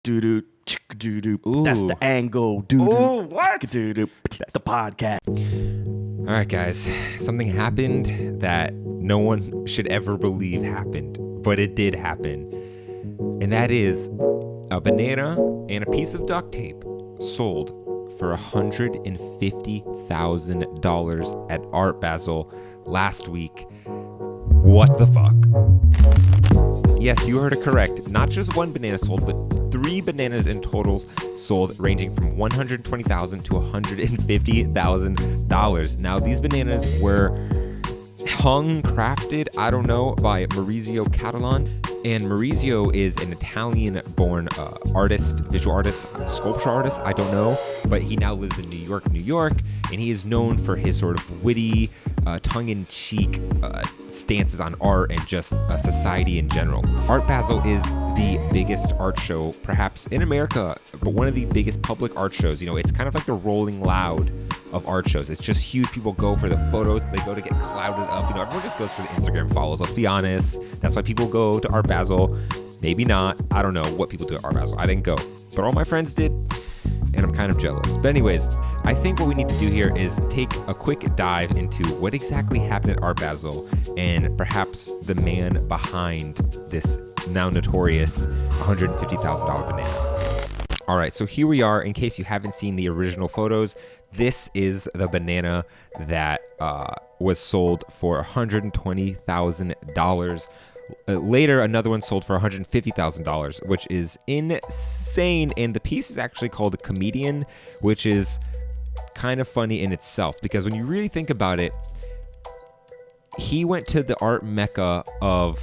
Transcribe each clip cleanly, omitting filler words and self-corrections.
Doo-doo, chick-doo-doo. Ooh. That's the angle. Doo-doo, Ooh, what? chick-doo-doo. That's the podcast. All right, guys. Something happened that no one should ever believe happened, but it did happen. And that is a banana and a piece of duct tape sold for $150,000 at Art Basel last week. What the fuck? Yes, you heard it correct. Not just one banana sold, but 3 bananas in totals sold, ranging from $120,000 to $150,000. Now, these bananas were crafted, I don't know, by Maurizio Cattelan. And Maurizio is an Italian-born artist, visual artist, sculpture artist, I don't know. But he now lives in New York, and he is known for his sort of witty, tongue-in-cheek stances on art and just society in general. Art Basel is the biggest art show, perhaps in America, but one of the biggest public art shows. You know, it's kind of like the Rolling Loud of art shows. It's just huge. People go for the photos. They go to get clouded up. You know, everyone just goes for the Instagram follows. Let's be honest. That's why people go to Art Basel. Maybe not. I don't know what people do at Art Basel. I didn't go, but all my friends did, and I'm kind of jealous. But anyways, I think what we need to do here is take a quick dive into what exactly happened at Art Basel and perhaps the man behind this now notorious $150,000 banana. All right, so here we are. In case you haven't seen the original photos, this is the banana that was sold for $120,000. Later, another one sold for $150,000, which is insane. And the piece is actually called a Comedian, which is kind of funny in itself, because when you really think about it, he went to the art mecca of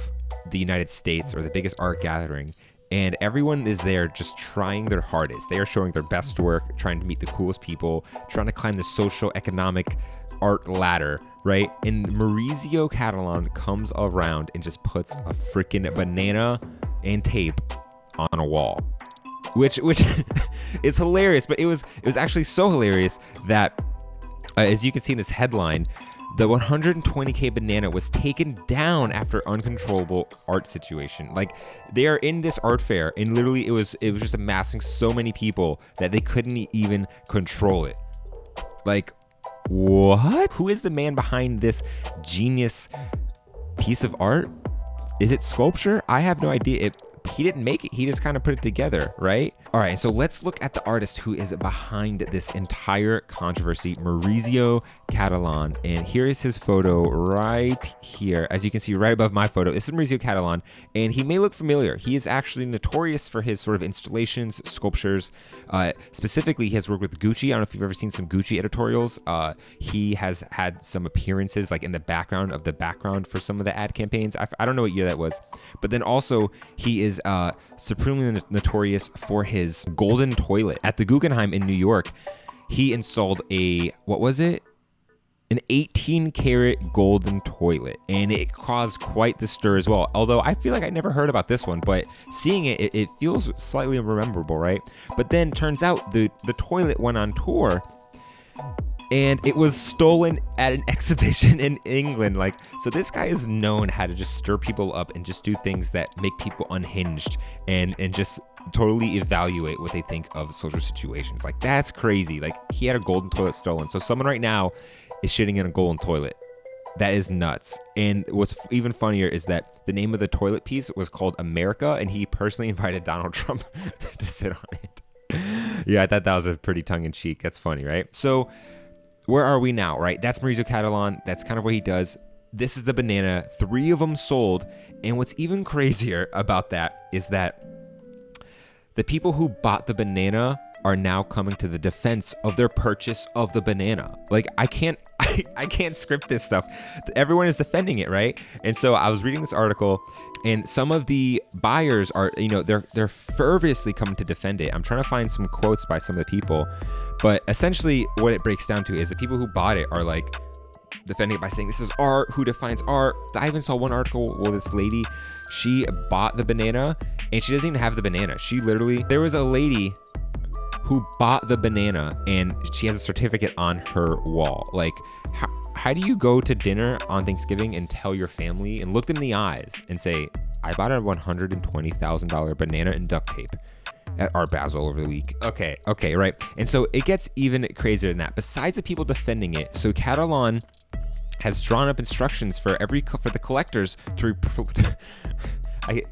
the United States, or the biggest art gathering, and everyone is there just trying their hardest. They are showing their best work, trying to meet the coolest people, trying to climb the social economic art ladder, right? And Maurizio Cattelan comes around and just puts a freaking banana and tape on a wall, which is hilarious. But it was actually so hilarious that, as you can see in this headline, the 120K banana was taken down after uncontrollable art situation. Like, they are in this art fair, and literally it was just amassing so many people that they couldn't even control it. Like, what? Who is the man behind this genius piece of art? Is it sculpture? I have no idea. He didn't make it. He just kind of put it together, right? All right, so let's look at the artist who is behind this entire controversy, Maurizio Cattelan. And here is his photo right here. As you can see right above my photo, this is Maurizio Cattelan, and he may look familiar. He is actually notorious for his sort of installations, sculptures. Specifically, he has worked with Gucci. I don't know if you've ever seen some Gucci editorials. He has had some appearances like in the background for some of the ad campaigns. I don't know what year that was. But then also, he is supremely notorious for his golden toilet. At the Guggenheim in New York, he installed an 18 karat golden toilet, and it caused quite the stir as well. Although I feel like I never heard about this one, but seeing it feels slightly memorable, right? But then turns out the toilet went on tour, and it was stolen at an exhibition in England. Like, so this guy is known how to just stir people up and just do things that make people unhinged and just totally evaluate what they think of social situations. Like, that's crazy. Like, he had a golden toilet stolen. So someone right now is shitting in a golden toilet. That is nuts. And what's even funnier is that the name of the toilet piece was called America, and he personally invited Donald Trump to sit on it. Yeah, I thought that was a pretty tongue-in-cheek. That's funny, right? So where are we now, right? That's Maurizio Cattelan. That's kind of what he does. This is the banana. 3 of them sold. And what's even crazier about that is that the people who bought the banana are now coming to the defense of their purchase of the banana. Like, I can't script this stuff. Everyone is defending it, right? And so I was reading this article, and some of the buyers are, they're fervently coming to defend it. I'm trying to find some quotes by some of the people, but essentially what it breaks down to is the people who bought it are like defending it by saying this is art. Who defines art? I even saw one article where this lady, she bought the banana and she doesn't even have the banana. There was a lady who bought the banana and she has a certificate on her wall. Like, how do you go to dinner on Thanksgiving and tell your family and look them in the eyes and say, I bought a $120,000 banana and duct tape? at Art Basel over the week. Okay, right. And so it gets even crazier than that. Besides the people defending it, so Cattelan has drawn up instructions for the collectors to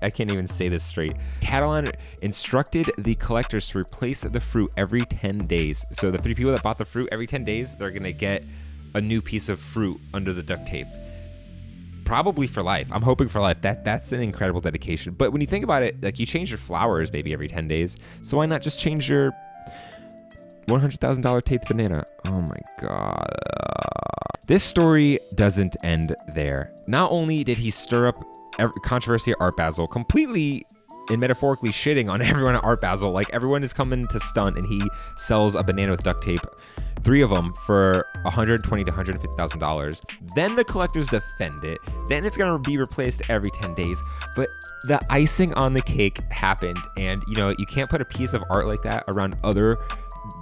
I can't even say this straight. Cattelan instructed the collectors to replace the fruit every 10 days. So the 3 people that bought the fruit every 10 days, they're gonna get a new piece of fruit under the duct tape. Probably for life. I'm hoping for life. That's an incredible dedication. But when you think about it, like, you change your flowers maybe every 10 days. So why not just change your $100,000 taped banana? Oh my God. This story doesn't end there. Not only did he stir up controversy at Art Basel, completely and metaphorically shitting on everyone at Art Basel. Like, everyone is coming to stunt, and he sells a banana with duct tape, 3 of them for $120,000 to $150,000. Then the collectors defend it. Then it's gonna be replaced every 10 days. But the icing on the cake happened, and you can't put a piece of art like that around other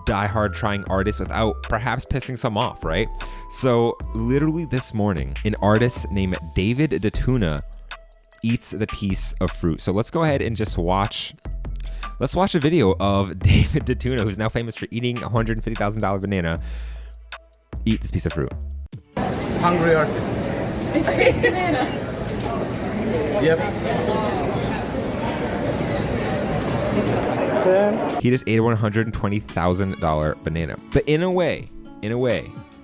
diehard trying artists without perhaps pissing some off, right? So literally this morning, an artist named David DeTuna eats the piece of fruit. So let's go ahead and just watch. Let's watch a video of David DeTuna, who's now famous for eating a $150,000 banana, eat this piece of fruit. Hungry artist. It's a big banana. Yep. He just ate a $120,000 banana. But in a way,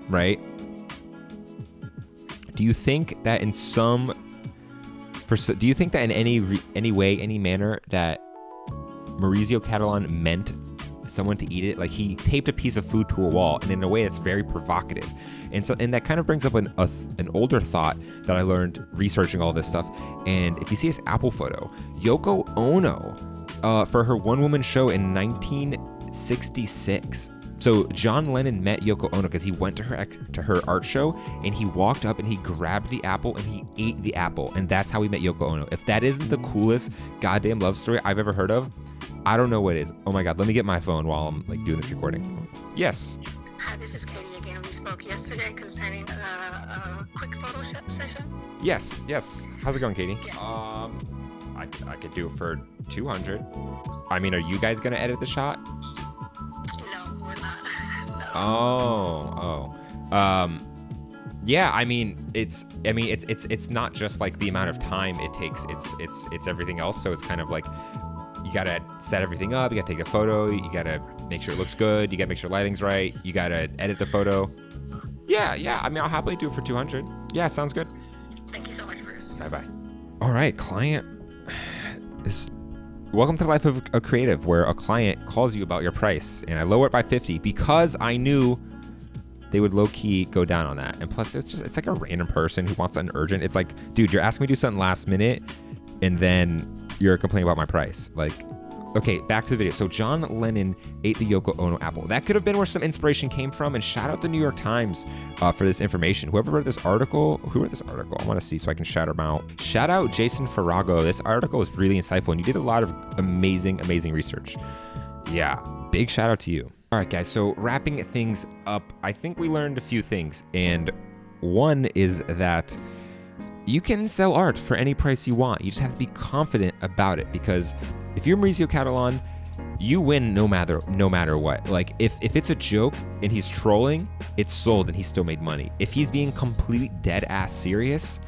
right? Do you think that in any way, any manner, that Maurizio Cattelan meant someone to eat it? Like, he taped a piece of food to a wall, and in a way it's very provocative. And that kind of brings up an older thought that I learned researching all this stuff. And if you see this Apple photo, Yoko Ono, for her one-woman show in 1966. So John Lennon met Yoko Ono because he went to her art show, and he walked up and he grabbed the apple and he ate the apple, and that's how we met Yoko Ono. If that isn't the coolest goddamn love story I've ever heard of, I don't know what is. Oh my God, let me get my phone while I'm doing this recording. Yes. Hi, this is Katie again. We spoke yesterday concerning a quick photo session. Yes. How's it going, Katie? Yeah. I could do it for 200. I mean, are you guys gonna edit the shot? No, we're not. No. Oh. Yeah, I mean, it's not just like the amount of time it takes. It's everything else. So it's kind of like, you gotta set everything up. You gotta take a photo. You gotta make sure it looks good. You gotta make sure lighting's right. You gotta edit the photo. Yeah. I mean, I'll happily do it for 200. Yeah, sounds good. Thank you so much, Bruce. Bye. All right, client. Welcome to the life of a creative, where a client calls you about your price, and I lower it by 50 because I knew they would low-key go down on that. And plus, it's like a random person who wants something urgent. It's like, dude, you're asking me to do something last minute, and then you're complaining about my price. Like, okay, back to the video. So John Lennon ate the Yoko Ono apple. That could have been where some inspiration came from. And shout out the New York Times for this information. Who wrote this article? I want to see so I can shout them out. Shout out Jason Farrago. This article is really insightful, and you did a lot of amazing research. Yeah, big shout out to you. All right, guys, so wrapping things up, I think we learned a few things. And one is that you can sell art for any price you want. You just have to be confident about it, because if you're Maurizio Cattelan, you win no matter what. Like, if it's a joke and he's trolling, it's sold and he still made money. If he's being completely dead ass serious,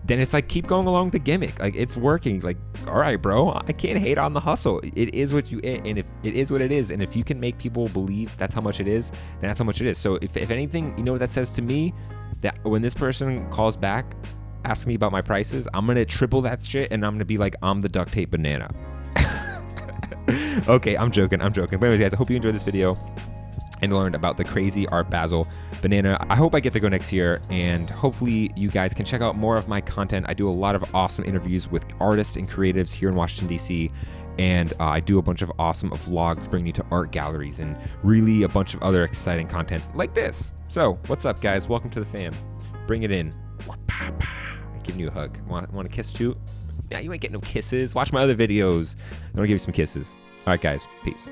then it's like, keep going along with the gimmick. Like, it's working. Like, all right, bro, I can't hate on the hustle. It is what you it, and if it is what it is, and if you can make people believe that's how much it is, then that's how much it is. So if anything, you know what that says to me? That when this person calls back, asking me about my prices, I'm gonna triple that shit, and I'm gonna be like, I'm the duct tape banana. Okay, I'm joking. But anyways, guys, I hope you enjoyed this video and learned about the crazy Art Basel banana. I hope I get to go next year, and hopefully you guys can check out more of my content. I do a lot of awesome interviews with artists and creatives here in Washington, D.C., and I do a bunch of awesome vlogs bringing you to art galleries and really a bunch of other exciting content like this. So what's up, guys? Welcome to the fam. Bring it in. I'm giving you a hug. Want a kiss too? Yeah, you ain't getting no kisses. Watch my other videos. I want to give you some kisses. All right, guys. Peace.